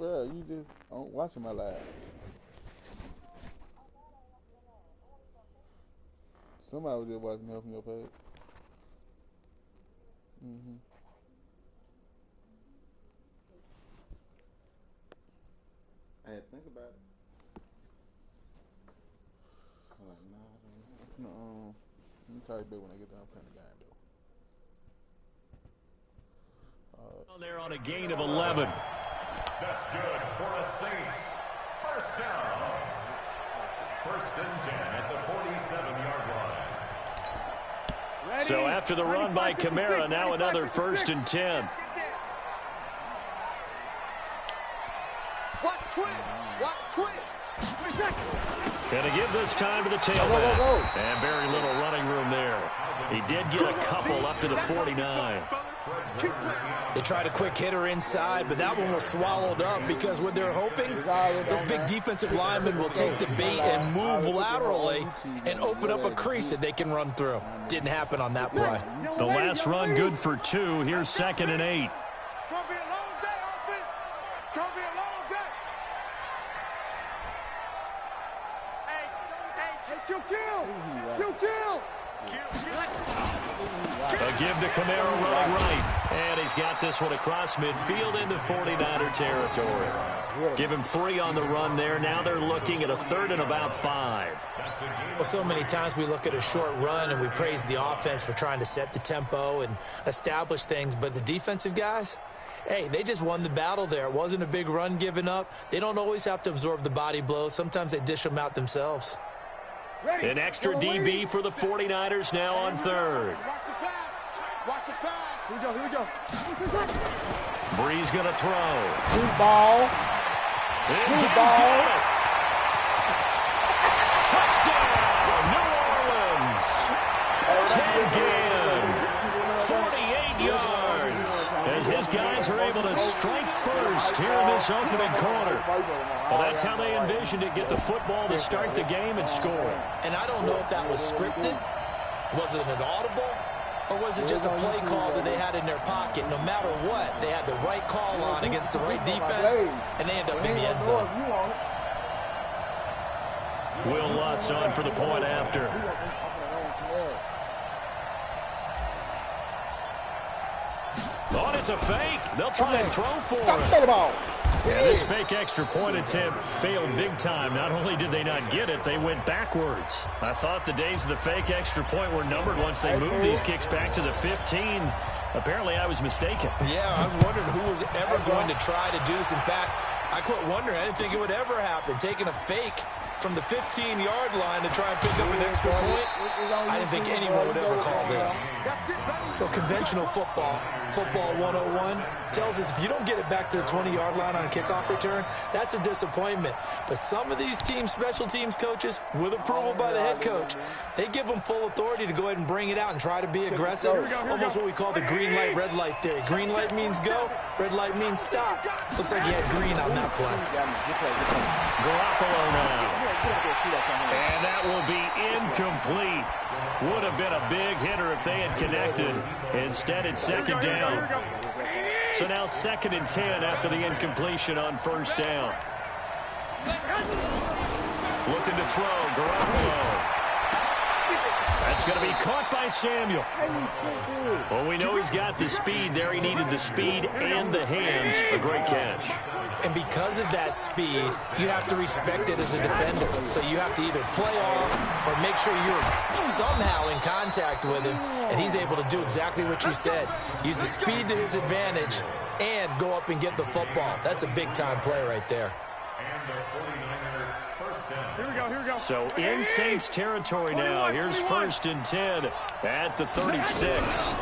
bro, you just watching my live. Somebody was just watching that from your page. I had to think about it. I'm like, nah, I don't know. No, let me call you back when I get done playing the game, though. There on a gain of 11. That's good for a Saints. First down. First and 10 at the 47-yard line. Ready? So after the run by Kamara, now another first and 10. Watch twins. Watch twins. Going to give this time to the tailback. And very little running room there. He did get a couple up to the 49. They tried a quick hitter inside, but that one was swallowed up because what they're hoping, those big defensive linemen will take the bait and move laterally and open up a crease that they can run through. Didn't happen on that play. The last run good for 2. Here's 2nd and 8. It's going to be a long day, offense. It's going to be a long day. Kill. A give to Kamara running right. And he's got this one across midfield into 49er territory. Give him 3 on the run there. Now they're looking at a 3rd and about 5. Well, so many times we look at a short run and we praise the offense for trying to set the tempo and establish things. But the defensive guys, hey, they just won the battle there. It wasn't a big run given up. They don't always have to absorb the body blows. Sometimes they dish them out themselves. An extra DB for the 49ers now on 3rd. Watch the pass. Here we go. Bree's going to throw. Blue ball. Touchdown, New Orleans. Ted Ginn, 48 yards. As his guys are able to strike first here in this opening quarter. Well, that's how they envisioned it. Get the football to start the game and score. And I don't know if that was scripted. Was it an audible? Or was it just a play call that they had in their pocket? No matter what, they had the right call on against the right defense, and they end up in the end zone. Will Lutz on for the point after. Oh, it's a fake. They'll try and throw for it. Yeah, this fake extra point attempt failed big time. Not only did they not get it, they went backwards. I thought the days of the fake extra point were numbered once they moved these kicks back to the 15. Apparently, I was mistaken. Yeah, I was wondering who was ever going to try to do this. In fact, I quit wondering. I didn't think it would ever happen. Taking a fake from the 15-yard line to try and pick up an extra point, I didn't think anyone would ever call this. So conventional football 101, tells us if you don't get it back to the 20-yard line on a kickoff return, that's a disappointment. But some of these teams, special teams coaches, with approval by the head coach, they give them full authority to go ahead and bring it out and try to be aggressive. Almost what we call the green light, red light theory. Green light means go, red light means stop. Looks like he had green on that play. Garoppolo now. And that will be incomplete. Would have been a big hitter if they had connected. Instead, it's 2nd down. So now 2nd and 10 after the incompletion on 1st down. Looking to throw, Garoppolo. That's going to be caught by Samuel. Well, we know he's got the speed there. He needed the speed and the hands. A great catch. And because of that speed, you have to respect it as a defender. So you have to either play off or make sure you're somehow in contact with him, and he's able to do exactly what you said. Use the speed to his advantage and go up and get the football. That's a big-time play right there. Here we go. So in Saints territory now. Here's 1st and 10 at the 36.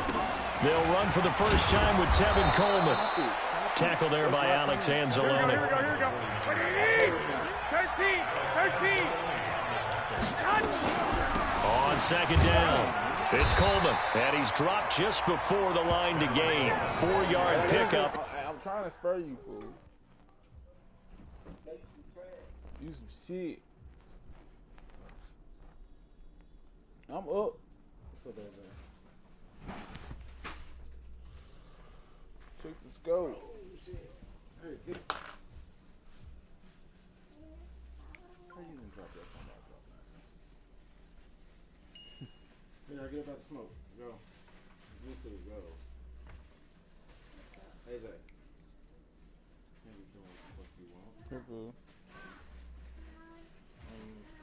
They'll run for the first time with Tevin Coleman. Tackle there by Alex Anzalone. Here we go. 13. On 2nd down, it's Coleman. And he's dropped just before the line to gain. 4-yard pickup. I'm trying to spur you, fool. You some shit. I'm up. Check the scope. Zach, get about the smoke. Go. You two, go. Hey, Zach. Can't be doing what you want. Purple.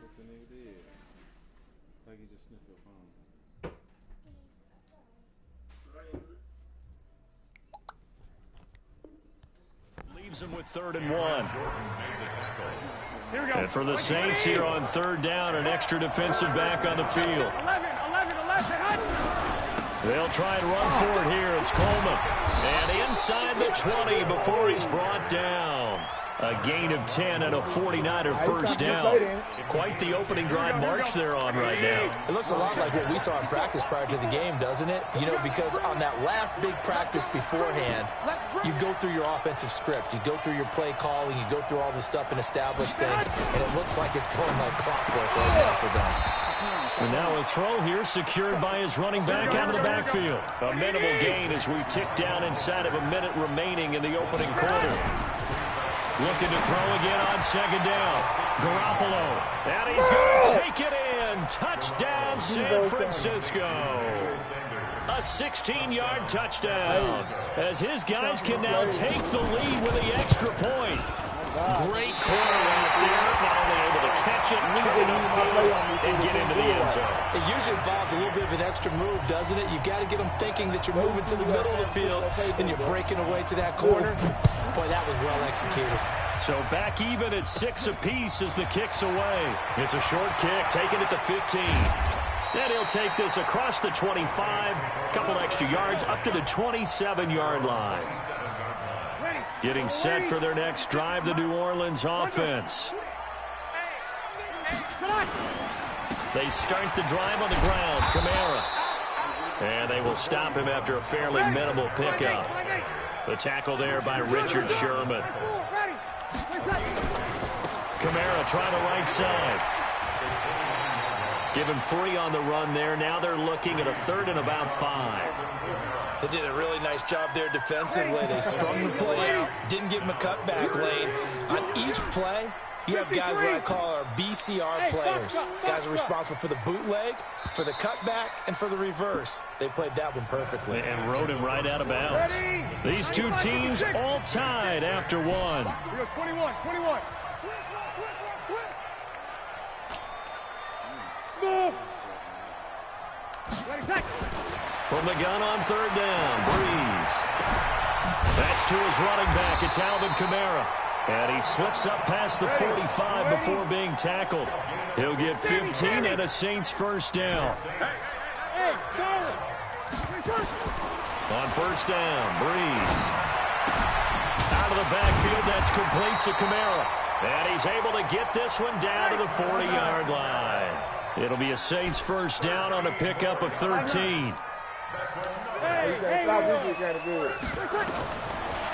What the nigga did. Like he just sniffed your phone. Leaves him with 3rd and 1. And for the Saints here on 3rd down, an extra defensive back on the field. 11. They'll try and run for it here. It's Coleman. And inside the 20 before he's brought down. A gain of 10 and a 49er first down. Quite the opening drive march they're on right now. It looks a lot like what we saw in practice prior to the game, doesn't it? You know, because on that last big practice beforehand, you go through your offensive script. You go through your play calling. You go through all the stuff and establish things. And it looks like it's going like clockwork right now for them. And now a throw here secured by his running back out of the backfield. A minimal gain as we tick down inside of a minute remaining in the opening quarter. Looking to throw again on 2nd down. Garoppolo. And he's going to take it in. Touchdown, San Francisco. A 16-yard touchdown. As his guys can now take the lead with the extra point. Great corner right there. Not only able to catch it, turn it upfield, and get into the end zone. It usually involves a little bit of an extra move, doesn't it? You got to get them thinking that you're moving to the middle of the field and you're breaking away to that corner. Boy, that was well executed. So back even at 6 apiece as the kick's away. It's a short kick, taken at the 15. Then he'll take this across the 25, a couple extra yards, up to the 27-yard line. Getting set for their next drive, the New Orleans offense. They start the drive on the ground, Kamara. And they will stop him after a fairly minimal pickup. The tackle there by Richard Sherman. Kamara trying the right side. Give him 3 on the run there. Now they're looking at a 3rd and about 5. They did a really nice job there defensively. They strung the play out, didn't give him a cutback lane. On each play, you have guys what I call our BCR players. Guys are responsible for the bootleg, for the cutback, and for the reverse. They played that one perfectly. And rode him right out of bounds. These two teams all tied after 1. 21. Small. From the gun on 3rd down, Breeze. That's to his running back. It's Alvin Kamara. And he slips up past the 45 before being tackled. He'll get 15 and a Saints first down. On 1st down, Breeze. Out of the backfield, that's complete to Kamara. And he's able to get this one down to the 40-yard line. It'll be a Saints first down on a pickup of 13.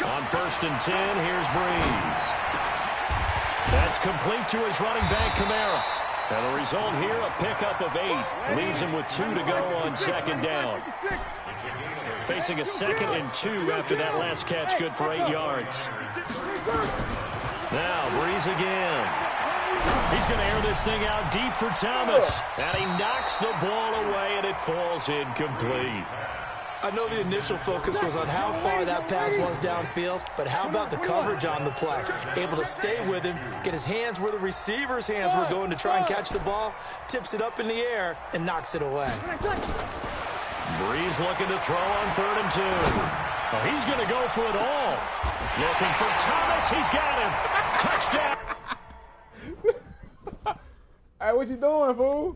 On 1st and 10, here's Breeze. That's complete to his running back, Kamara. And the result here, a pickup of 8. Leaves him with 2 to go on 2nd down. Facing a 2nd and 2 after that last catch, good for 8 yards. Now, Breeze again. He's going to air this thing out deep for Thomas. And he knocks the ball away, and it falls incomplete. I know the initial focus was on how far that pass was downfield, but how about the coverage on the play? Able to stay with him, get his hands where the receiver's hands were going to try and catch the ball, tips it up in the air, and knocks it away. Breeze looking to throw on 3rd and 2. Oh, he's going to go for it all. Looking for Thomas. He's got him. Touchdown. Hey, what you doing, fool?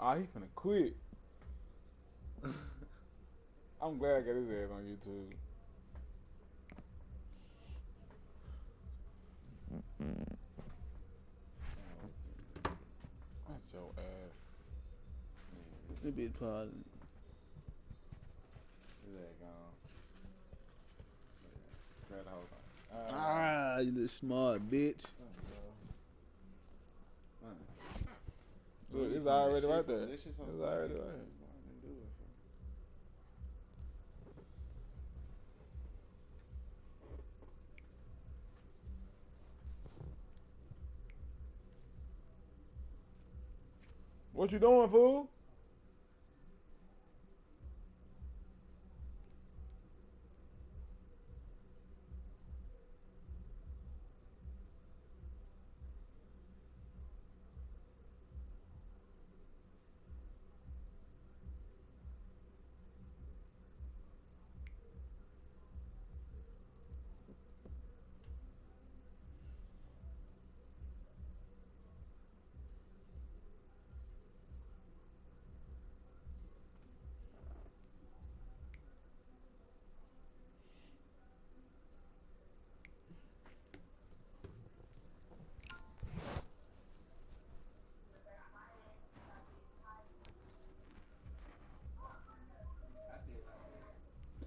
Oh, he finna quit. I'm glad I got his ass on YouTube. That's your ass. A bit pardon. His ass gone. Grab the whole thing. You little smart bitch. Look, it's already right there. It's already right here. What you doing, fool?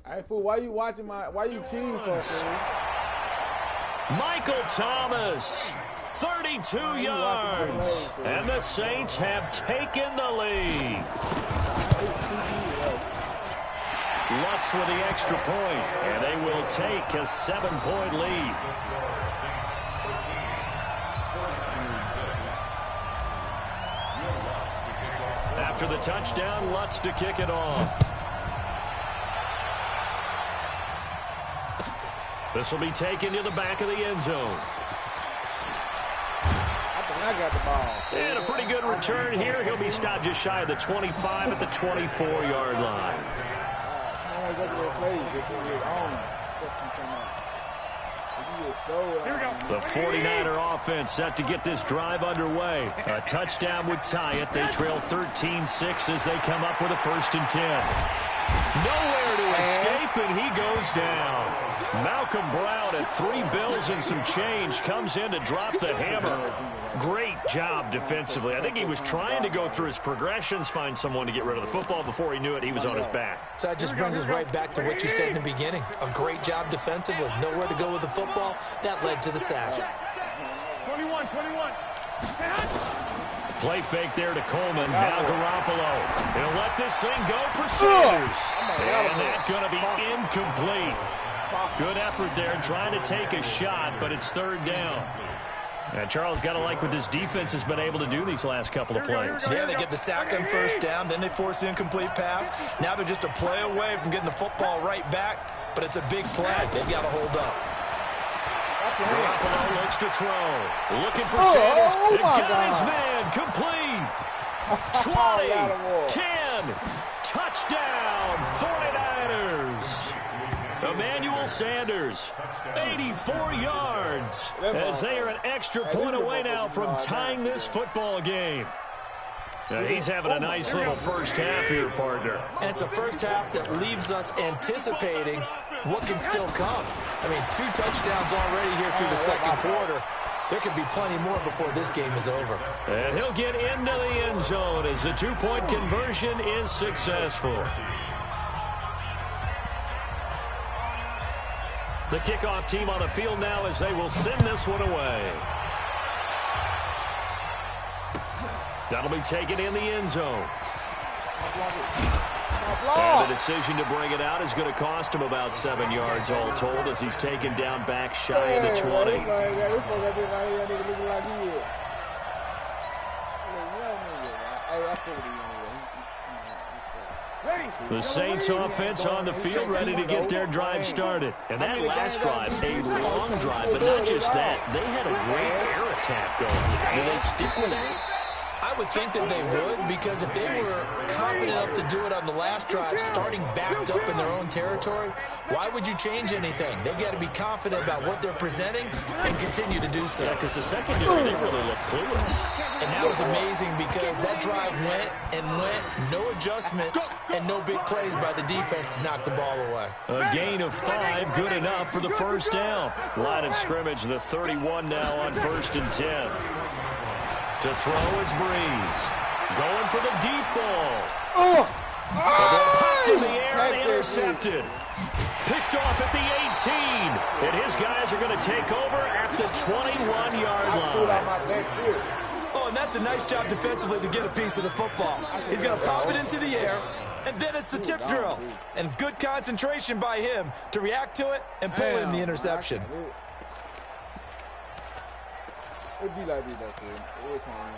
Hey, fool, why you watching why you cheating for, fool? Michael Thomas, 32 yards, and the Saints have taken the lead. Lutz with the extra point, and they will take a 7-point lead. After the touchdown, Lutz to kick it off. This will be taken to the back of the end zone. I got the ball. And a pretty good return here. He'll be stopped just shy of the 25 at the 24-yard line. The 49er offense set to get this drive underway. A touchdown would tie it. They trail 13-6 as they come up with a 1st and 10. Nowhere to escape, and he goes down. Malcolm Brown at 3 bills and some change comes in to drop the hammer. Great job defensively. I think he was trying to go through his progressions, find someone to get rid of the football. Before he knew it, he was on his back. So that just brings us right back to what you said in the beginning. A great job defensively. Nowhere to go with the football. That led to the sack. 21. Play fake there to Coleman. Now Garoppolo. He'll let this thing go for Sanders. And that's going to be incomplete. Good effort there trying to take a shot, but it's 3rd down. And Charles, got to like what this defense has been able to do these last couple of plays. Yeah, they get the sack on 1st down, then they force the incomplete pass. Now they're just a play away from getting the football right back, but it's a big play. They've got to hold up. Garoppolo looks to throw. Looking for Sanders. He got his man. Complete. 20. 10. Touchdown. 49ers. Emmanuel Sanders, 84 yards, as they are an extra point away now from tying this football game. He's having a nice little first half here, partner. And it's a first half that leaves us anticipating what can still come. I mean, 2 touchdowns already here through the 2nd quarter. There could be plenty more before this game is over. And he'll get into the end zone as the 2-point conversion is successful. The kickoff team on the field now as they will send this one away. That'll be taken in the end zone. And the decision to bring it out is going to cost him about 7 yards all told as he's taken down back shy of the 20. The Saints offense on the field ready to get their drive started. And that last drive, a long drive, but not just that. They had a great air attack going. Will they stick with it? I would think that they would, because if they were confident enough to do it on the last drive, starting backed up in their own territory, why would you change anything? They've got to be confident about what they're presenting and continue to do so. Yeah, because the secondary, they really look clueless. And that was amazing because that drive went and went, no adjustments, and no big plays by the defense to knock the ball away. A gain of 5, good enough for the first down. Line of scrimmage, the 31 now on 1st and 10. To throw is Breeze. Going for the deep ball. The ball popped in the air and intercepted. Picked off at the 18. And his guys are going to take over at the 21-yard line. Oh, and that's a nice job defensively to get a piece of the football. He's going to pop it into the air, and then it's the tip drill. And good concentration by him to react to it and pull in the interception. It'd be like this, every time.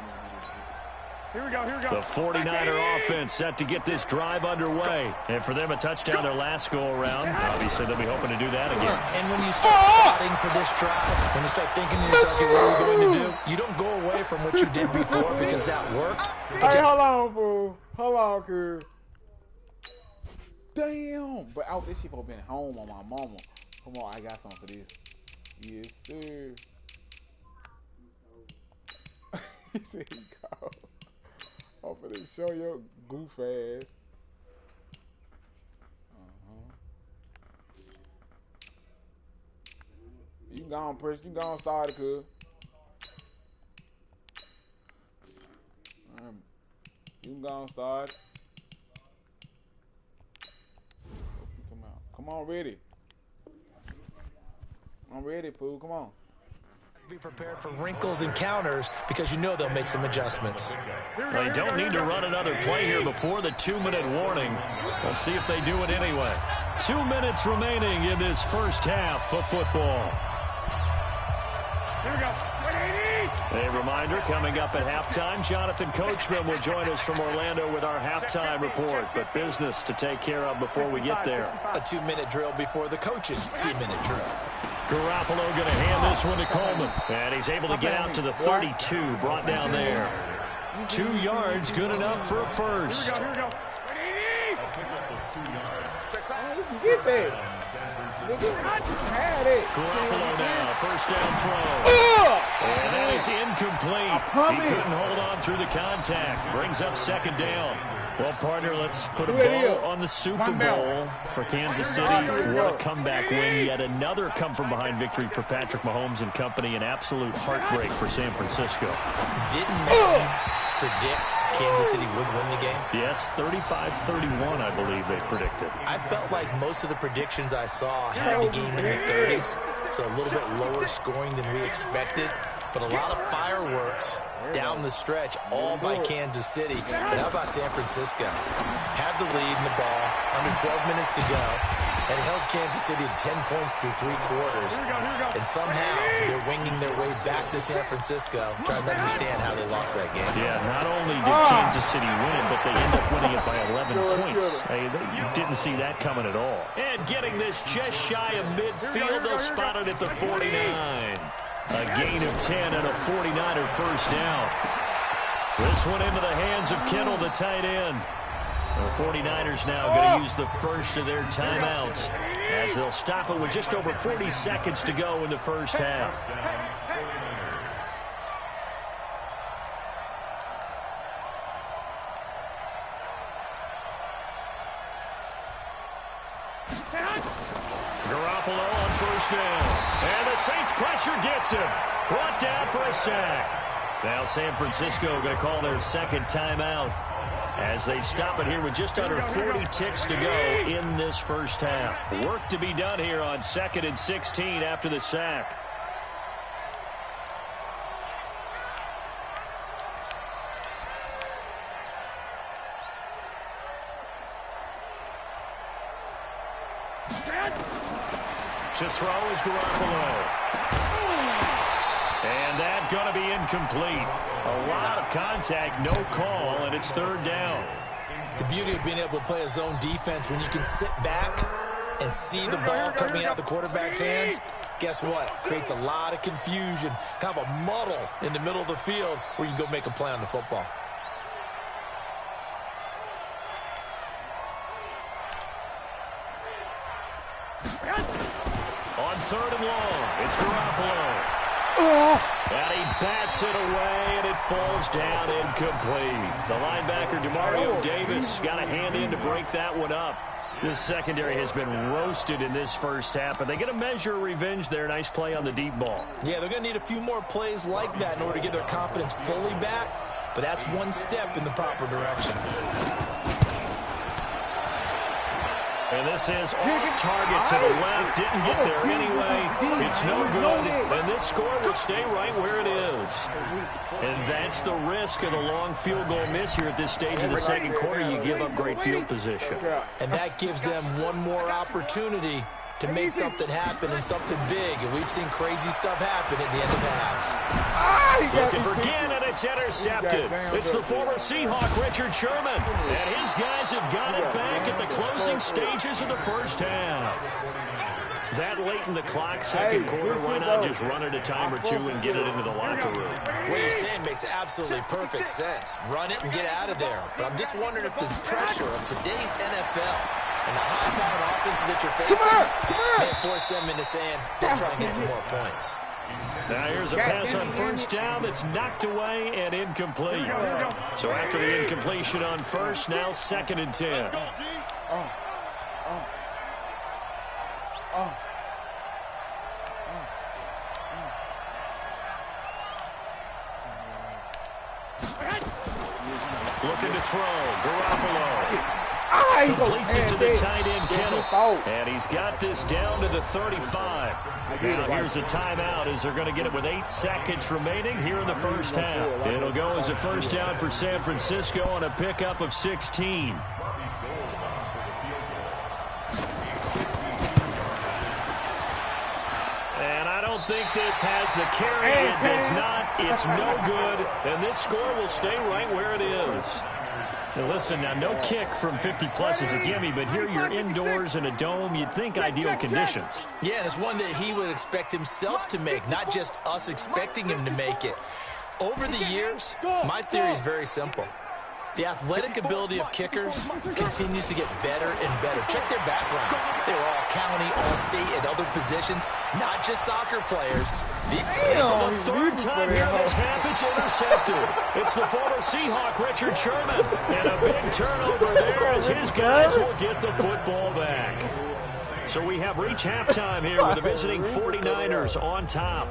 Here we go. The 49er offense set to get this drive underway. And for them, a touchdown their last go-around. Obviously, they'll be hoping to do that again. And when you start plotting for this drive, when you start thinking to yourself, okay, what are we going to do? You don't go away from what you did before because that worked. Hey, hold on, fool. Hold on, cuz. Damn. But out this shit for been home on my mama. Come on, I got something for this. Yes, sir. He said he called. I'm finna show your goof ass. You can go on, Chris. You can go on, start it, cuz. You can go on, start it. Come on, ready. I'm ready, fool. Come on. Be prepared for wrinkles and counters because you know they'll make some adjustments. They don't need to run another play here before the 2-minute warning. Let's see if they do it anyway. 2 minutes remaining in this first half of football. Here we go. A reminder, coming up at halftime, Jonathan Coachman will join us from Orlando with our halftime report. But business to take care of before we get there. A 2-minute drill before the coach's 2-minute drill. Garoppolo going to hand this one to Coleman. And he's able to get out to the 32, brought down there. 2 yards, good enough for a first. Here we go. Get there. Had it. Garoppolo now, first down throw. And that is incomplete. He couldn't hold on through the contact. Brings up second down. Well, partner, let's put a bow on the Super Bowl for Kansas City. What a comeback win. Yet another come-from-behind victory for Patrick Mahomes and company. An absolute heartbreak for San Francisco. Didn't Madden predict Kansas City would win the game? Yes, 35-31, I believe they predicted. I felt like most of the predictions I saw had the game in the 30s, so a little bit lower scoring than we expected. But a lot of fireworks down the stretch, all by Kansas City. But how about San Francisco? Had the lead in the ball, under 12 minutes to go, and held Kansas City to 10 points through 3 quarters. And somehow they're winging their way back to San Francisco, trying to understand how they lost that game. Yeah, not only did Kansas City win it, but they end up winning it by 11 points. Hey, they didn't see that coming at all. And getting this just shy of midfield, they'll spot it at the 49. A gain of 10 and a 49er first down. This one into the hands of Kittle, the tight end. The 49ers now going to use the first of their timeouts as they'll stop it with just over 40 seconds to go in the first half. Garoppolo on first down. And the Saints pressure gets him. Brought down for a sack. Now San Francisco going to call their second timeout as they stop it here with just under 40 ticks to go in this first half. Work to be done here on 2nd and 16 after the sack. To throw is Garoppolo. And that going to be incomplete. A lot of contact, no call, and it's third down. The beauty of being able to play a zone defense when you can sit back and see the ball coming out the quarterback's hands, guess what? Creates a lot of confusion, kind of a muddle in the middle of the field where you can go make a play on the football. On third and long, it's Garoppolo. And he bats it away, and it falls down incomplete. The linebacker, Demario Davis, got a hand in to break that one up. This secondary has been roasted in this first half, but they get a measure of revenge there. Nice play on the deep ball. Yeah, they're going to need a few more plays like that in order to get their confidence fully back, but that's one step in the proper direction. And this is off target to the left. Didn't get there anyway. It's no good. And this score will stay right where it is. And that's the risk of the long field goal miss here at this stage of the second quarter. You give up great field position. And that gives them one more opportunity to make something happen and something big, and we've seen crazy stuff happen at the end of halves. Looking for Ginn, and it's intercepted. It's the former Seahawk, Richard Sherman, and his guys have got it back at the closing stages of the first half. That late in the clock, second quarter, why not just run it a time or two and get it into the locker room? What you're saying makes absolutely perfect sense. Run it and get out of there. But I'm just wondering if the pressure of today's NFL and the high-powered offenses that you're facing may force them into saying, let's try and get some more points. Now here's a pass on first down that's knocked away and incomplete. So after the incompletion on first, now 2nd and 10. Looking to throw, Garoppolo. Completes it to the tight end, Kittle. And he's got this down to the 35. Now here's a timeout as they're going to get it with 8 seconds remaining here in the first half. It'll go as a first down for San Francisco on a pickup of 16. And I don't think this has the carry. It does not. It's no good. And this score will stay right where it is. Now listen, now no kick from 50-plus is a gimme, but here you're indoors in a dome. You'd think ideal conditions. Yeah, and it's one that he would expect himself to make, not just us expecting him to make it. Over the years, my theory is very simple. The athletic ability of kickers continues to get better and better. Check their backgrounds. They were all county, all state, and other positions, not just soccer players. For the third time here this half, it's intercepted. It's the former Seahawk, Richard Sherman. And a big turnover there as his guys will get the football back. So we have reached halftime here with the visiting 49ers on top.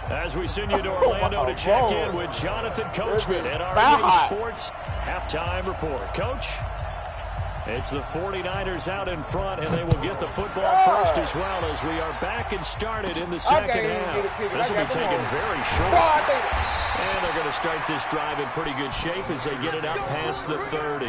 As we send you to Orlando to check in with Jonathan Coachman at our EA Sports Halftime Report. Coach, it's the 49ers out in front, and they will get the football first as well as we are back and started in the second half. This will be taken very short. And they're going to start this drive in pretty good shape as they get it out past the 30.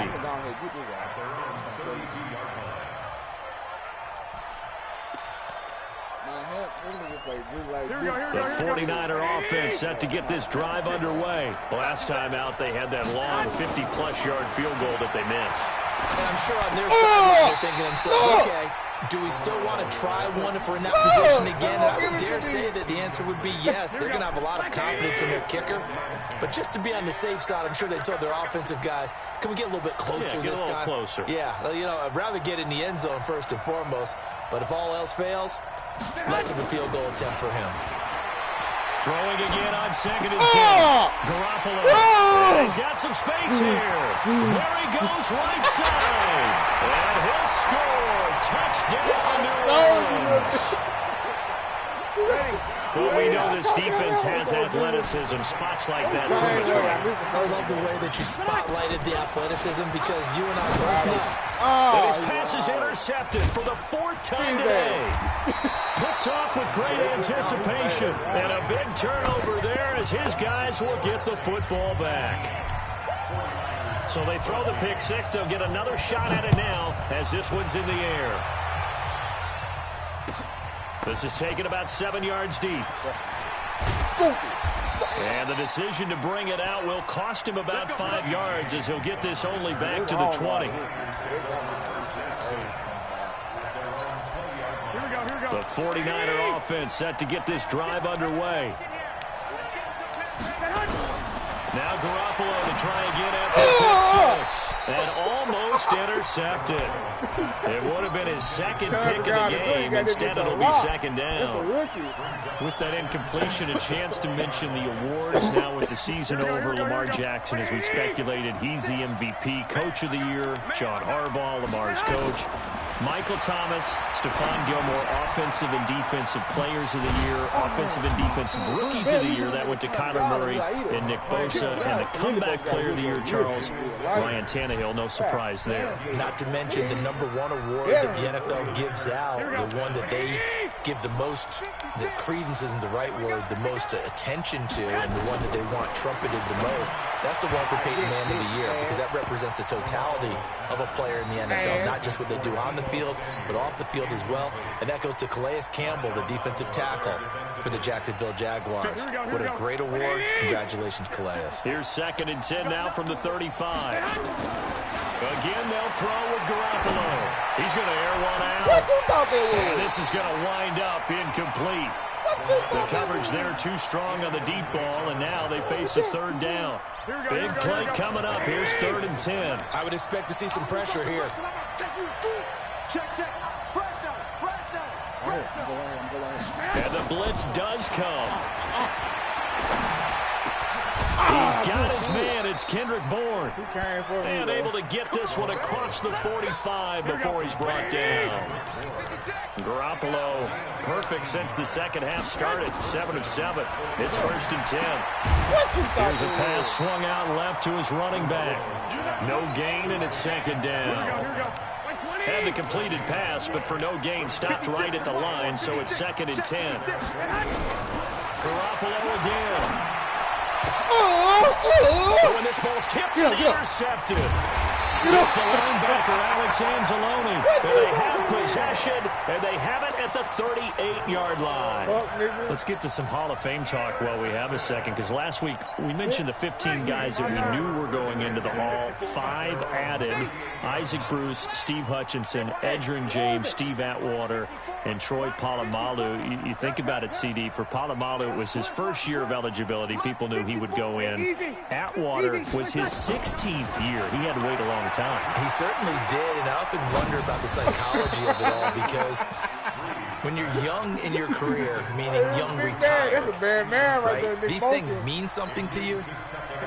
The 49er offense set to get this drive underway. Last time out, they had that long 50-plus yard field goal that they missed. And I'm sure on their side, they're thinking to themselves, okay, do we still want to try one if we're in that position again? And I would dare say that the answer would be yes. They're going to have a lot of confidence in their kicker. But just to be on the safe side, I'm sure they told their offensive guys, can we get a little bit closer this time? Closer. Yeah, you know, I'd rather get in the end zone first and foremost. But if all else fails, less of a field goal attempt for him. Throwing again on 2nd and 10. Garoppolo. And he's got some space here. There he goes right side. And he'll score. Touchdown, New Orleans. Well, we know this defense has athleticism. Spots like that prove us right. I love the way that you spotlighted the athleticism because you and I both know. And his pass is intercepted for the 4th time today. Picked off with great anticipation. And a big turnover there as his guys will get the football back. So they throw the pick six. They'll get another shot at it now as this one's in the air. This is taken about 7 yards deep. And the decision to bring it out will cost him about 5 yards as he'll get this only back to the 20. The 49er offense set to get this drive underway. Now Garoppolo to try again after pick six. And almost intercepted. It would have been his second pick of the game. Instead, it'll be 2nd down. With that incompletion, a chance to mention the awards. Now with the season over, Lamar Jackson, as we speculated, he's the MVP. Coach of the Year, John Harbaugh, Lamar's coach. Michael Thomas, Stephon Gilmore, Offensive and Defensive Players of the Year, Offensive and Defensive Rookies of the Year. That went to Kyler Murray and Nick Bosa. And the Comeback Player of the Year, Charles, Ryan Tannehill. No surprise there. Not to mention the #1 award that the NFL gives out, the one that they give the most, the credence isn't the right word, the most attention to, and the one that they want trumpeted the most, that's the one for Peyton Man of the Year, because that represents the totality of a player in the NFL, not just what they do on the field, but off the field as well. And that goes to Calais Campbell, the defensive tackle for the Jacksonville Jaguars. What a great award. Congratulations, Calais. Here's 2nd and 10 now from the 35. Again, they'll throw with Garoppolo. He's going to air one out. What you thought they were? And this is going to wind up incomplete. The coverage there too strong on the deep ball, and now they face a 3rd down. Big play coming up. Here's 3rd and 10. I would expect to see some pressure here. And the blitz does come. He's got his man. It's Kendrick Bourne. And able to get this one across the 45 before he's brought down. Garoppolo, perfect since the second half started. 7 of 7. It's 1st and 10. Here's a pass swung out left to his running back. No gain, and it's 2nd down. Had the completed pass, but for no gain, stopped right at the line, so it's 2nd and 10. Garoppolo again. Oh, and this ball's tipped and intercepted. It's the linebacker, Alex Anzalone. And they have possession, and they have it at the 38-yard line. Let's get to some Hall of Fame talk while we have a second, because last week we mentioned the 15 guys that we knew were going into the Hall. 5 added: Isaac Bruce, Steve Hutchinson, Edgerrin James, Steve Atwater, and Troy Polamalu. You think about it, CD. For Polamalu, it was his first year of eligibility. People knew he would go in. Atwater was his 16th year. He had to wait a long time. He certainly did, and I often wonder about the psychology of it all, because when you're young in your career, meaning young retired, right, these things mean something to you,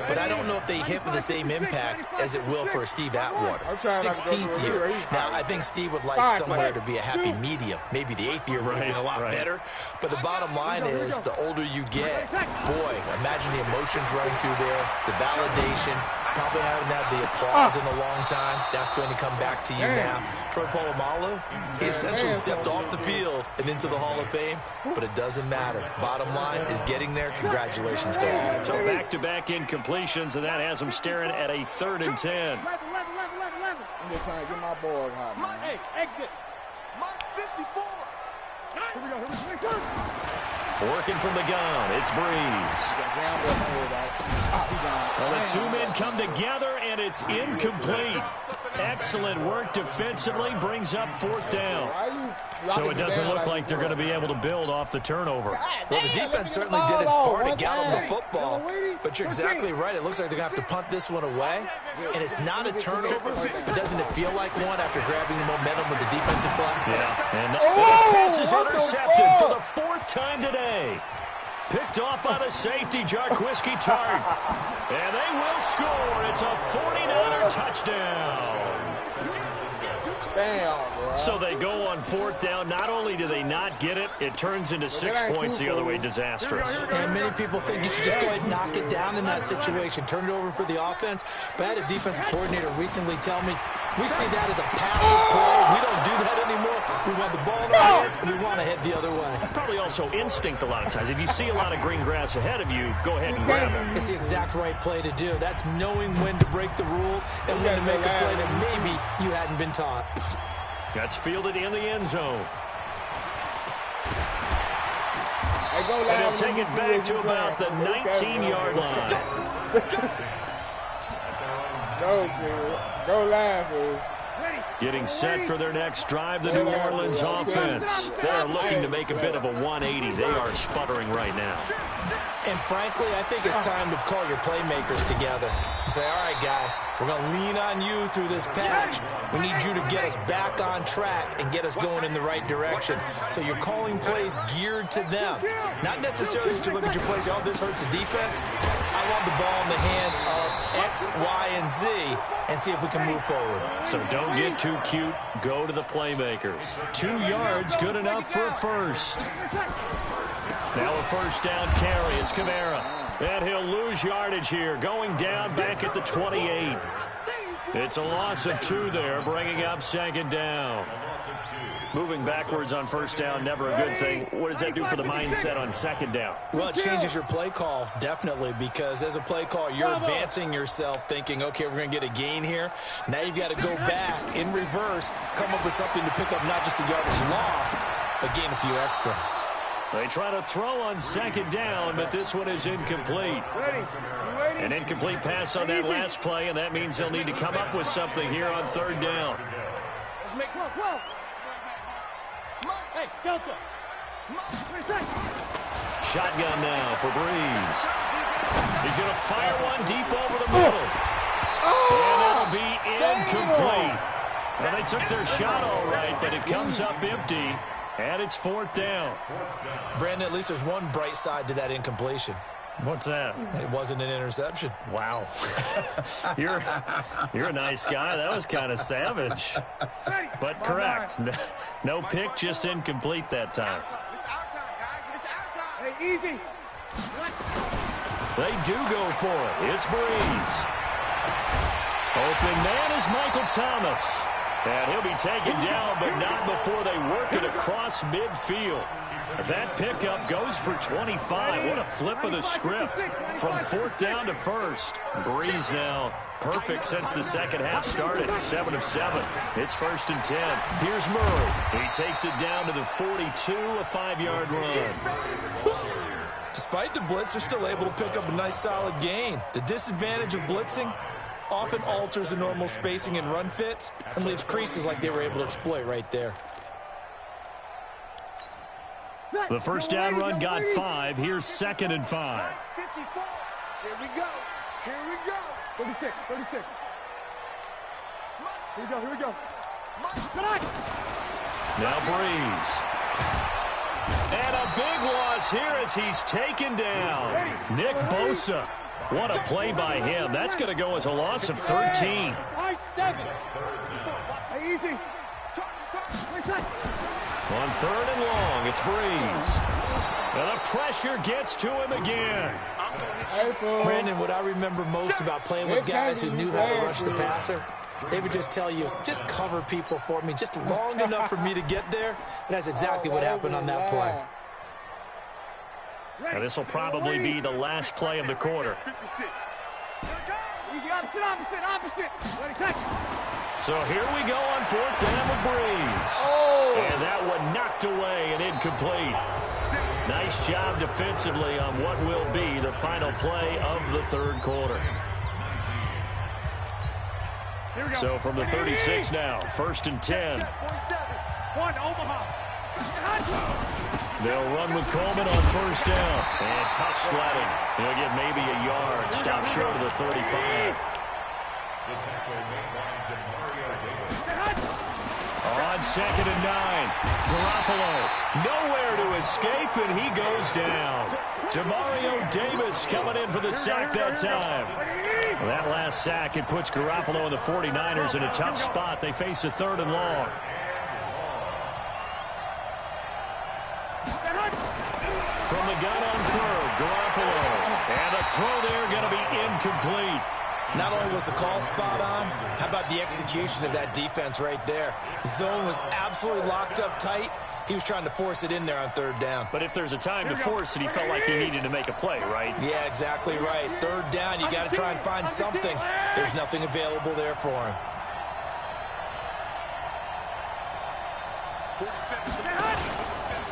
but I don't know if they hit with the same impact as it will for a Steve Atwater. 16th year. Now, I think Steve would like somewhere to be a happy medium. Maybe the 8th year would have been a lot better, but the bottom line is, the older you get, boy, imagine the emotions running through there, the validation, probably haven't had the applause in a long time. That's going to come back to you now. Troy Polamalu, he essentially stepped off the field and into the Hall of Fame, but it doesn't matter. Bottom line is getting there. Congratulations to all. So back-to-back incompletions, and that has him staring at a 3rd and 10. I'm just trying to get my boys hot, man. Hey, exit. Mike 54. Here we go. Working from the gun, it's Breeze. Well, the 2 men come together, and it's incomplete. Excellent work defensively, brings up 4th down. So it doesn't look like they're going to be able to build off the turnover. Well, the defense certainly did its part to get them the football, but you're exactly right. It looks like they're going to have to punt this one away, and it's not a turnover, but doesn't it feel like one after grabbing the momentum with the defensive play? Yeah, and this pass is intercepted for the 4th time today. Picked off by the safety, Jarquiski Tart. And they will score. It's a 49er touchdown. So they go on 4th down. Not only do they not get it, it turns into 6 points the other way. Disastrous. And many people think you should just go ahead and knock it down in that situation. Turn it over for the offense. But I had a defensive coordinator recently tell me, we see that as a passive play. We don't do that anymore. We want the ball in our hands, and we want to head the other way. Probably also instinct a lot of times. If you see a lot of green grass ahead of you, go ahead and grab it. It's the exact right play to do. That's knowing when to break the rules and when to make a play that maybe you hadn't been taught. That's fielded in the end zone. And he'll take it back to about the 19-yard line. Go live, fool. Getting set for their next drive, the New Orleans offense. They are looking to make a bit of a 180. They are sputtering right now. And frankly, I think it's time to call your playmakers together and say, all right, guys, we're going to lean on you through this patch. We need you to get us back on track and get us going in the right direction. So you're calling plays geared to them. Not necessarily that you look at your plays, oh, this hurts the defense. I want the ball in the hands of X, Y, and Z and see if we can move forward. So don't get too cute. Go to the playmakers. 2 yards, good enough for a first. Now a first down carry. It's Kamara. And he'll lose yardage here. Going down back at the 28. It's a loss of 2 there, bringing up 2nd down. Moving backwards on first down, never a good thing. What does that do for the mindset on second down? Well, it changes your play call, definitely, because as a play call, you're advancing yourself thinking, okay, we're going to get a gain here. Now you've got to go back in reverse, come up with something to pick up not just the yardage lost, but gain a few extra. They try to throw on second down, but this one is incomplete. An incomplete pass on that last play, and that means they'll need to come up with something here on third down. Let's make whoa. Hey, Delta. Shotgun now for Breeze. He's going to fire one deep over the middle. And it'll be incomplete. Well, they took their shot all right, but it comes up empty, and it's fourth down. Brandon, at least there's one bright side to that incompletion. What's that? It wasn't an interception. Wow. You're a nice guy. That was kind of savage. But correct. No pick, just incomplete that time. It's our time, guys. It's our time. Hey, easy. They do go for it. It's Breeze. Open man is Michael Thomas. And he'll be taken down, but not before they work it across midfield. That pickup goes for 25. What a flip of the script from fourth down to first. Breeze now perfect since the second half started. 7 of 7. It's first and 10. Here's Murray. He takes it down to the 42, a 5-yard run. Despite the blitz, they're still able to pick up a nice solid gain. The disadvantage of blitzing often alters the normal spacing and run fits and leaves creases like they were able to exploit right there. The first down run got 5. Here's second and 5. 54. Here we go. 36. Here we go. Now Breeze. And a big loss here as he's taken down. Nick Bosa. What a play by him. That's going to go as a loss of 13. Easy. On third and long, it's Breeze. And the pressure gets to him again. Brandon, what I remember most about playing with guys who knew how to rush the passer, they would just tell you, just cover people for me, just long enough for me to get there. And that's exactly what happened on that play. And this will probably be the last play of the quarter. 56. Easy, opposite. So here we go on fourth down with Breeze. And that one knocked away and incomplete. Nice job defensively on what will be the final play of the third quarter. So from the 36 now, first and 10. They'll run with Coleman on first down. And tough sledding. He'll get maybe a yard. Stop short of the 35. On second and 9. Garoppolo nowhere to escape, and he goes down. Demario Davis coming in for the sack that time. Well, that last sack, it puts Garoppolo and the 49ers in a tough spot. They face a third and long. From the gun on third, Garoppolo. And the throw there going to be incomplete. Not only was the call spot on, how about the execution of that defense right there? Zone was absolutely locked up tight. He was trying to force it in there on third down. But if there's a time to force it, he felt like he needed to make a play, right? Yeah, exactly right. Third down, you got to try and find something. There's nothing available there for him.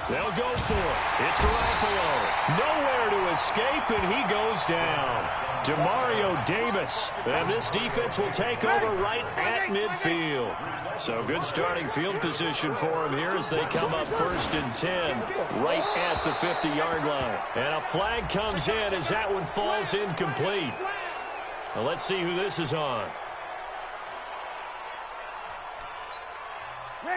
They'll go for it. It's Garoppolo. Nowhere to escape, and he goes down. Demario Davis. And this defense will take over right at midfield. So good starting field position for him here as they come up first and 10, right at the 50-yard line. And a flag comes in as that one falls incomplete. Now let's see who this is on.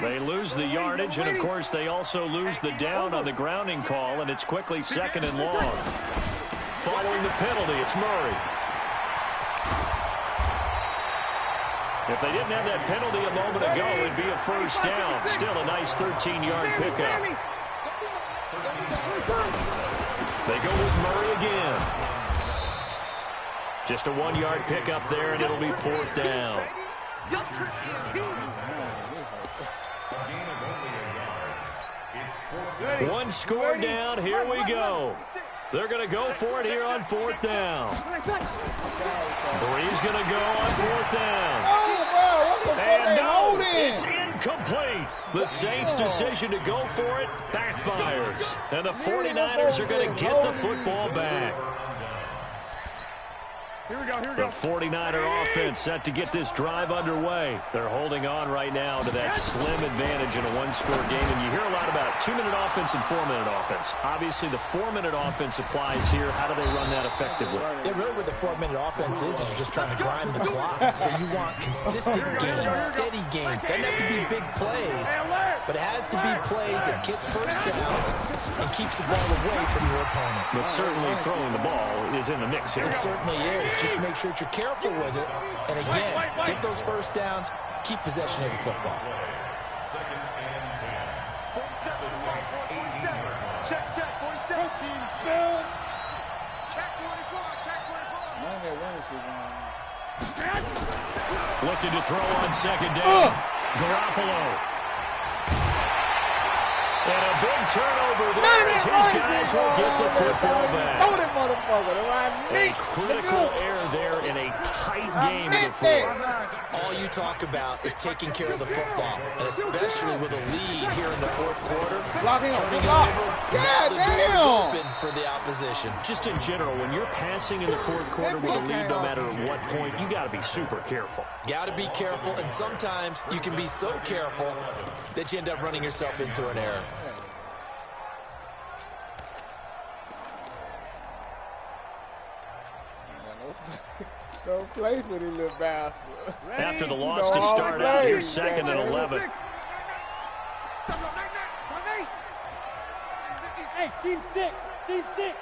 They lose the yardage, and, of course, they also lose the down on the grounding call, and it's quickly second and long. Following the penalty, it's Murray. If they didn't have that penalty a moment ago, it'd be a first down. Still a nice 13-yard pickup. They go with Murray again. Just a 1-yard pickup there, and it'll be fourth down. One score down. Here we go. They're going to go for it here on fourth down. Bree's going to go on fourth down. And no, it's incomplete. The Saints' decision to go for it backfires. And the 49ers are going to get the football back. Here we go. The 49er offense set to get this drive underway. They're holding on right now to that slim advantage in a one-score game. And you hear a lot about 2-minute offense and 4-minute offense. Obviously, the 4-minute offense applies here. How do they run that effectively? Yeah, really what the 4-minute offense is you're just trying to grind the clock. So you want consistent gains, steady gains. Doesn't have to be big plays, but it has to be plays that gets first downs and keeps the ball away from your opponent. But certainly throwing the ball is in the mix here. It certainly is. Just make sure that you're careful with it. And again, get those first downs, keep possession of the football. Second and 10. The Saints 18-yard line. Check, 47. Check 24, check 24. Looking to throw on second down. Garoppolo. And a big turnover there as his guys will get the football back. A critical error there in a tight game in the fourth. All you talk about is taking care of the football, and especially with a lead here in the fourth quarter, turning it over, now the door's open for the opposition. Just in general, when you're passing in the fourth quarter with a lead, no matter what point, you got to be super careful. Got to be careful, and sometimes you can be so careful that you end up running yourself into an error. Don't play for these little bastards. After the loss to start out, here's second and 11. Hey, team 6. Team 6.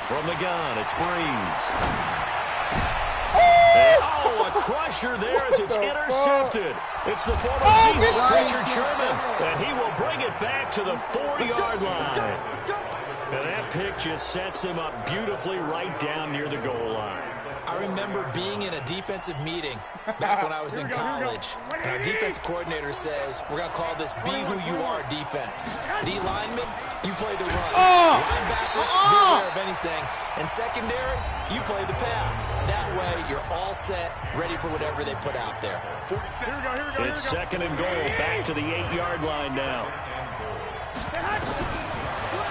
From the gun, it's Breeze. Oh, a crusher there as it's intercepted. It's the former Seahawk, Richard Sherman, and he will bring it back to the 4-yard line. And that pick just sets him up beautifully right down near the goal line. I remember being in a defensive meeting back when I was in college, and our defensive coordinator says, we're going to call this Be Who You Are defense. D lineman, you play the run. Linebackers, be aware of anything. And secondary, you play the pass. That way, you're all set, ready for whatever they put out there. It's second and goal, back to the 8-yard line now.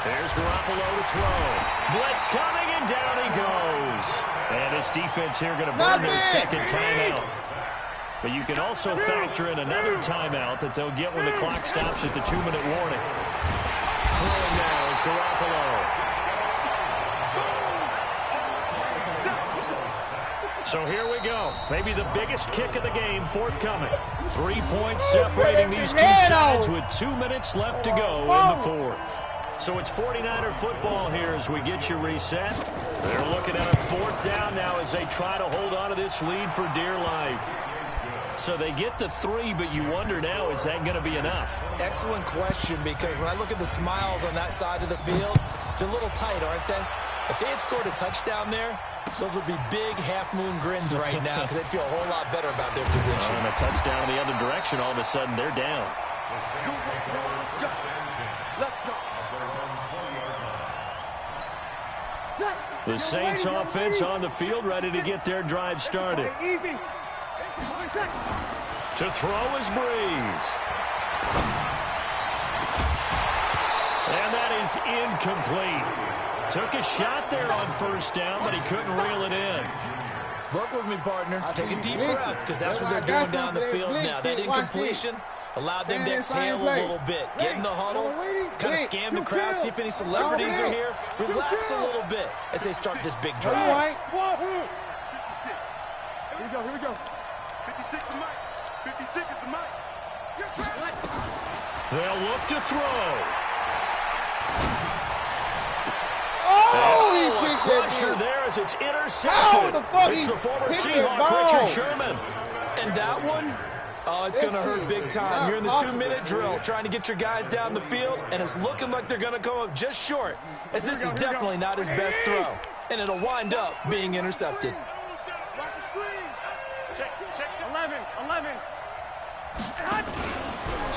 There's Garoppolo to throw. Blitz coming, and down he goes. And this defense here going to burn their second timeout. But you can also factor in another timeout that they'll get when the clock stops at the 2-minute warning. Throwing now is Garoppolo. So here we go. Maybe the biggest kick of the game forthcoming. 3 points separating these two sides with 2 minutes left to go in the fourth. So it's 49er football here as we get you reset. They're looking at a fourth down now as they try to hold on to this lead for dear life. So they get the 3, but you wonder now, is that going to be enough? Excellent question, because when I look at the smiles on that side of the field, they're a little tight, aren't they? If they had scored a touchdown there, those would be big half-moon grins right now because they'd feel a whole lot better about their position. And a touchdown in the other direction, all of a sudden they're down. The Saints offense on the field, ready to get their drive started. To throw is Breeze. And that is incomplete. Took a shot there on first down, but he couldn't reel it in. Work with me, partner. Take a deep breath, because that's what they're doing down the field now. That incompletion allowed them to exhale a little bit. Get in the huddle, kind of scan the crowd, see if any celebrities are here. Relax a little bit as they start this big drive. 56. Here we go. 56 is Mike. 56 is the Mike. They'll look to throw. Oh, a crusher there as it's intercepted. It's the former Seahawk, Richard Sherman. And that one, oh, it's going to hurt big time. You're in the 2-minute drill trying to get your guys down the field, and it's looking like they're going to come up just short, as this is definitely not his best throw. And it'll wind up being intercepted. Check 11.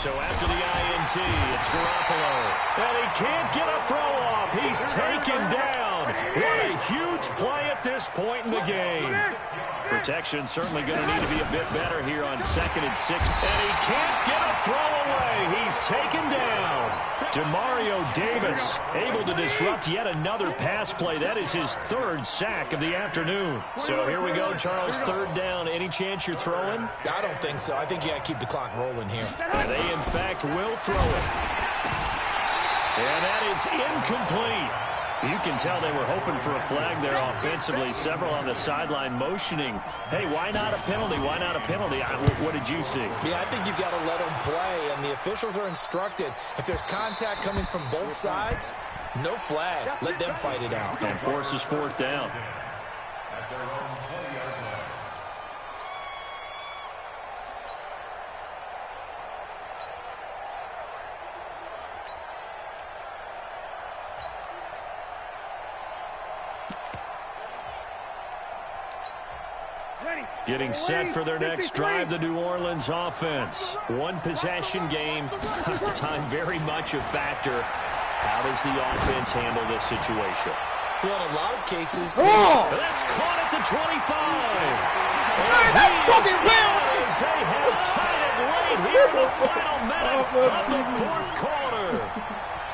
So after the INT, it's Garoppolo. And he can't get a throw off. He's taken down. What a huge play at this point in the game. Protection certainly going to need to be a bit better here on 2nd and 6. And he can't get a throw away. He's taken down. Demario Davis able to disrupt yet another pass play. That is his 3rd sack of the afternoon. So here we go, Charles, 3rd down. Any chance you're throwing? I don't think so. I think you got to keep the clock rolling here. And they, in fact, will throw it. And that is incomplete. You can tell they were hoping for a flag there offensively. Several on the sideline motioning. Hey, why not a penalty? Why not a penalty? What did you see? Yeah, I think you've got to let them play, and the officials are instructed. If there's contact coming from both sides, no flag. Let them fight it out. And forces 4th down. At their own 20-yard line. Getting set for their next drive, the New Orleans offense. 1-possession game. Time very much a factor. How does the offense handle this situation? Well, in a lot of cases... That's caught at the 25. As they have tied it late here in the final minute of the 4th quarter.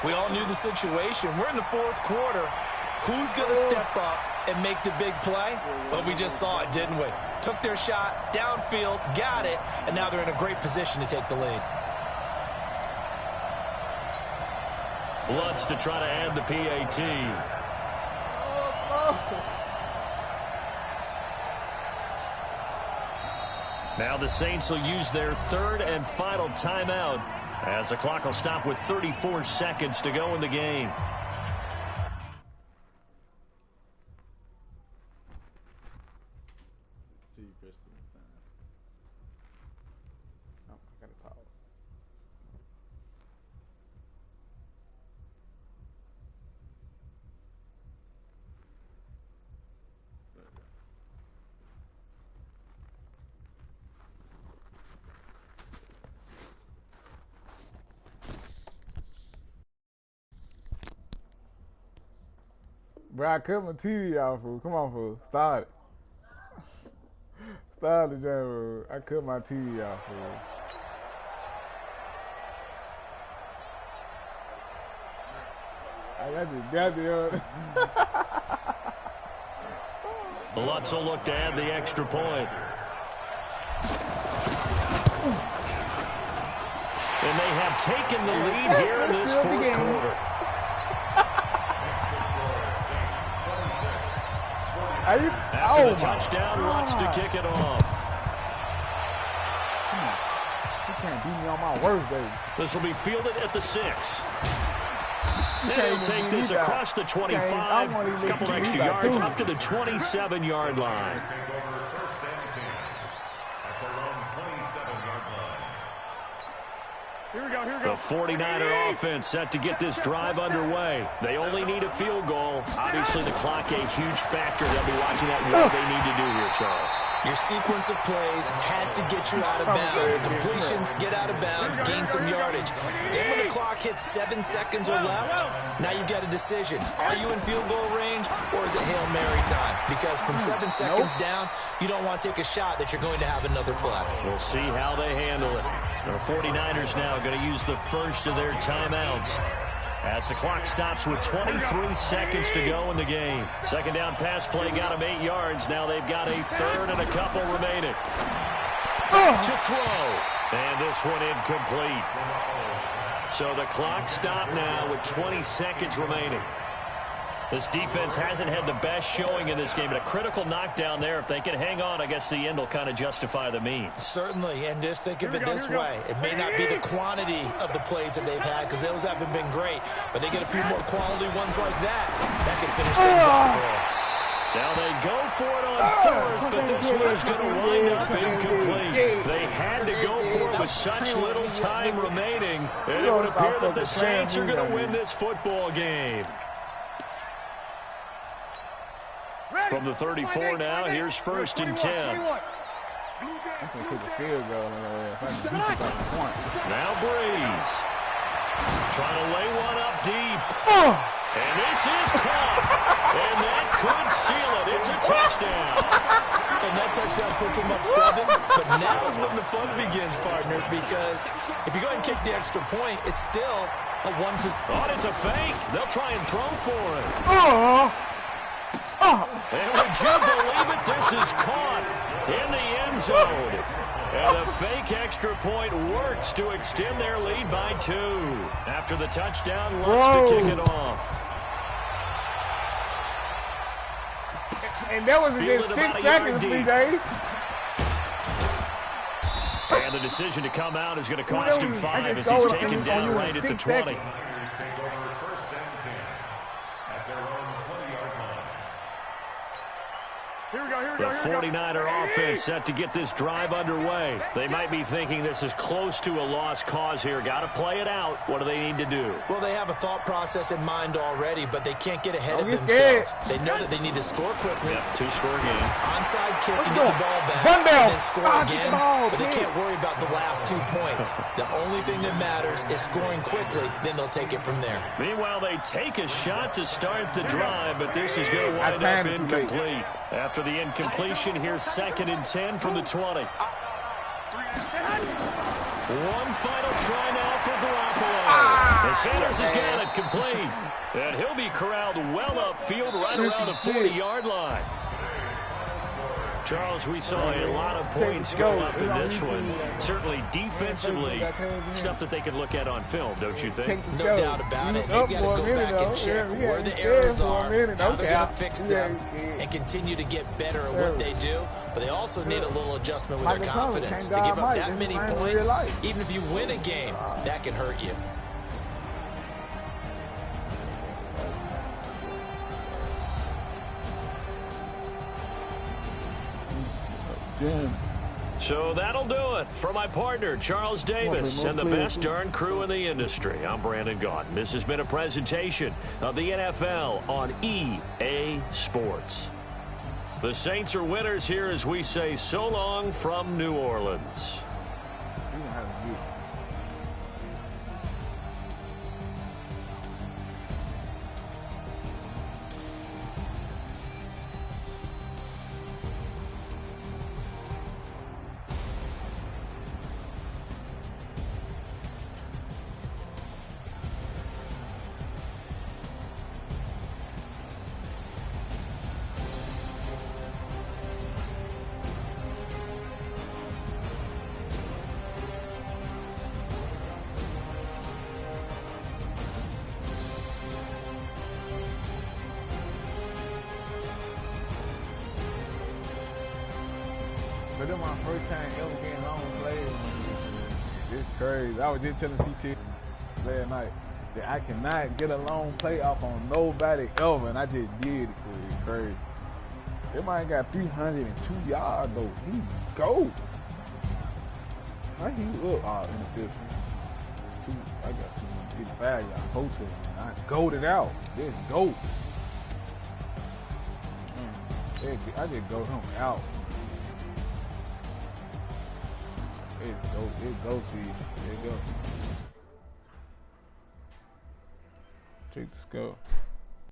We all knew the situation. We're in the 4th quarter. Who's going to step up and make the big play? Well, we just saw it, didn't we? Took their shot, downfield, got it, and now they're in a great position to take the lead. Lutz to try to add the PAT. Now the Saints will use their 3rd and final timeout as the clock will stop with 34 seconds to go in the game. Bro, I cut my TV off, fool. Come on, fool. Start it. Start it, fool. I cut my TV off, fool. I just got the Lutz will look to add the extra point. And they have taken the lead here in this 4th quarter. After the touchdown, Lutz to kick it off. Come on. You can't beat me on my worst day. This will be fielded at the 6. They'll take this across the 25, a couple extra yards, up to the 27-yard line. Here we go. The 49er offense set to get this drive underway. They only need a field goal. Obviously, the clock a huge factor. They'll be watching that. What they need to do here, Charles. Your sequence of plays has to get you out of bounds. Completions, get out of bounds, gain some yardage. Then when the clock hits 7 seconds or left, now you've got a decision. Are you in field goal range, or is it Hail Mary time? Because from 7 seconds down, you don't want to take a shot that you're going to have another play. We'll see how they handle it. The 49ers now going to use the first of their timeouts as the clock stops with 23 seconds to go in the game. 2nd down pass play got them 8 yards. Now they've got a 3rd and a couple remaining. To throw. And this one incomplete. So the clock stopped now with 20 seconds remaining. This defense hasn't had the best showing in this game, but a critical knockdown there. If they can hang on, I guess the end will kind of justify the means. Certainly, and just think of it this way. It may not be the quantity of the plays that they've had, because those haven't been great, but they get a few more quality ones like that. That can finish things off for them. Now they go for it on 4th, but this one's going to wind up incomplete. They had to go for it with such little time remaining, and it would appear that the Saints are going to win this football game. From the 34 now, here's 1st and 10. I'm gonna take a field goal in there. If I can beat you by the point. Now Breeze. Trying to lay one up deep. And this is caught. And that could seal it. It's a touchdown. And that touchdown puts him up 7. But now is when the fun begins, partner, because if you go ahead and kick the extra point, it's still a 1 possession. Oh, it's a fake. They'll try and throw for it. And would you believe it? This is caught in the end zone. And the fake extra point works to extend their lead by 2. After the touchdown, wants to kick it off. And that was within 6 seconds, BJ. And the decision to come out is going to cost him 5 as he's taken down right at the 20. The 49er offense set to get this drive underway. They might be thinking this is close to a lost cause here. Got to play it out. What do they need to do? Well, they have a thought process in mind already, but they can't get ahead of themselves. They know that they need to score quickly. Yep, 2-score game. Onside kick and get the ball back, and then score again. But they can't worry about the last 2 points. The only thing that matters is scoring quickly. Then they'll take it from there. Meanwhile, they take a shot to start the drive, but this is going to wind up incomplete. After the incompletion, here's 2nd and 10 from the 20. One final try now for Garoppolo. And Sanders has got it complete. And he'll be corralled well upfield right around the 40-yard line. Charles, we saw a lot of points go up in this one. Certainly defensively, stuff that they can look at on film, don't you think? No doubt about it. They've got to go back and check where the errors are, how they're going to fix them, and continue to get better at what they do. But they also need a little adjustment with their confidence. To give up that many points, even if you win a game, that can hurt you. So that'll do it for my partner, Charles Davis, and the best darn crew in the industry. I'm Brandon Gaudin. This has been a presentation of the NFL on EA Sports. The Saints are winners here as we say so long from New Orleans. But this is my first time ever getting on play. It's crazy. I was just telling CT last night that I cannot get a long play off on nobody ever, and I just did it. It's crazy. That man got 302 yards though. He go. How he look? Oh, interception. I got 255 yards. Hotel. I gold it out. Let's go. I just go him out. It goes to you. There you go. Check the score.